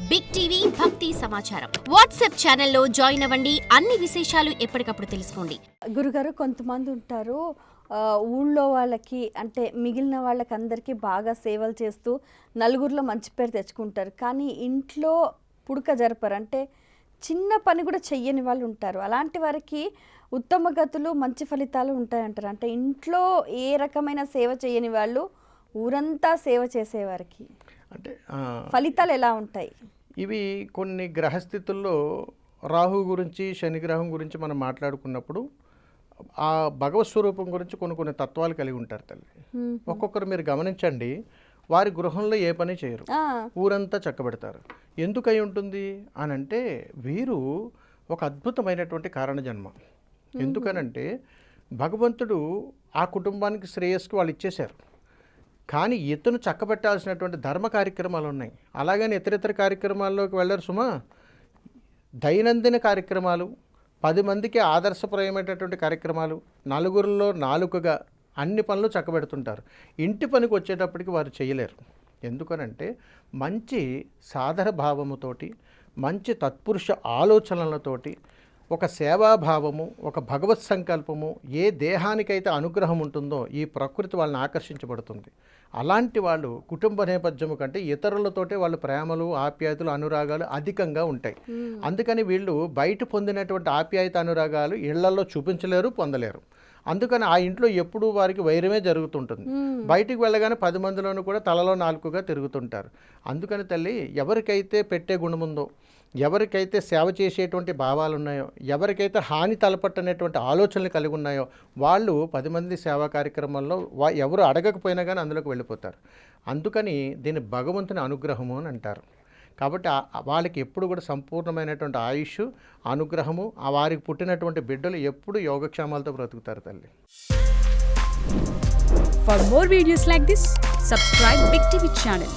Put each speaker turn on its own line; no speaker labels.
Big TV భక్తి సమాచారం WhatsApp ఛానల్లో జాయిన్ అవ్వండి. అన్ని విశేషాలు ఎప్పటికప్పుడు తెలుసుకోండి.
గురుగారు, కొంతమంది ఉంటారు ఊళ్ళో వాళ్ళకి అంటే మిగిలిన వాళ్ళకి అందరికీ బాగా సేవలు చేస్తూ నలుగురిలో మంచి పేరు తెచ్చుకుంటారు. కానీ ఇంట్లో పుడక జరపరు, అంటే చిన్న పని కూడా చెయ్యని వాళ్ళు ఉంటారు. అలాంటి వారికి ఉత్తమ గతులు మంచి ఫలితాలు ఉంటాయంటారు. అంటే ఇంట్లో ఏ రకమైన సేవ చేయని వాళ్ళు ఊరంతా సేవ చేసేవారికి
అంటే
ఫలితాలు ఎలా ఉంటాయి?
ఇవి కొన్ని గ్రహస్థితుల్లో రాహు గురించి శని గ్రహం గురించి మనం మాట్లాడుకున్నప్పుడు ఆ భగవత్ స్వరూపం గురించి కొన్ని తత్వాలు కలిగి ఉంటారు తల్లి. ఒక్కొక్కరు మీరు గమనించండి, వారి గృహంలో ఏ పని చేయరు, ఊరంతా చక్కబెడతారు. ఎందుకై ఉంటుంది అని అంటే వీరు ఒక అద్భుతమైనటువంటి కారణ జన్మ. ఎందుకనంటే భగవంతుడు ఆ కుటుంబానికి శ్రేయస్కి వాళ్ళు ఇచ్చేశారు. కానీ ఇతను చక్కబెట్టాల్సినటువంటి ధర్మ కార్యక్రమాలు ఉన్నాయి. అలాగని ఇతరితర కార్యక్రమాల్లోకి వెళ్ళరు సుమా. దైనందిన కార్యక్రమాలు, 10 మందికి ఆదర్శప్రాయమైనటువంటి కార్యక్రమాలు, నలుగురిలో నాలుకగా అన్ని పనులు చక్కబెడుతుంటారు. ఇంటి పనికి వచ్చేటప్పటికి వారు చేయలేరు. ఎందుకనంటే మంచి సాధన భావముతోటి, మంచి తత్పురుష ఆలోచనలతోటి, ఒక సేవాభావము, ఒక భగవత్ సంకల్పము, ఏ దేహానికైతే అనుగ్రహం ఉంటుందో ఈ ప్రకృతి వాళ్ళని ఆకర్షించబడుతుంది. అలాంటి వాళ్ళు కుటుంబ నేపథ్యము కంటే ఇతరులతోటే వాళ్ళు ప్రేమలు, ఆప్యాయతలు, అనురాగాలు అధికంగా ఉంటాయి. అందుకని వీళ్ళు బయట పొందినటువంటి ఆప్యాయత అనురాగాలు ఇళ్లలో చూపించలేరు, పొందలేరు. అందుకని ఆ ఇంట్లో ఎప్పుడూ వారికి వైరమే జరుగుతుంటుంది. బయటికి వెళ్ళగానే 10 మందిలోనూ కూడా తలలో నాలుకగా తిరుగుతుంటారు. అందుకని తల్లి, ఎవరికైతే పెట్టే గుణముందో, ఎవరికైతే సేవ చేసేటువంటి భావాలు ఉన్నాయో, ఎవరికైతే హాని తలపట్టనేటువంటి ఆలోచనలు కలిగి ఉన్నాయో వాళ్ళు 10 మంది సేవా కార్యక్రమాల్లో ఎవరు అడగకపోయినా కానీ అందులోకి వెళ్ళిపోతారు. అందుకని దీన్ని భగవంతుని అనుగ్రహము అని అంటారు. కాబట్టి వాళ్ళకి ఎప్పుడు కూడా సంపూర్ణమైనటువంటి ఆయుష్, అనుగ్రహము, ఆ వారికి పుట్టినటువంటి బిడ్డలు ఎప్పుడు యోగక్షేమాలతో బ్రతుకుతారు తల్లి.
For more videos like this, subscribe Big TV channel.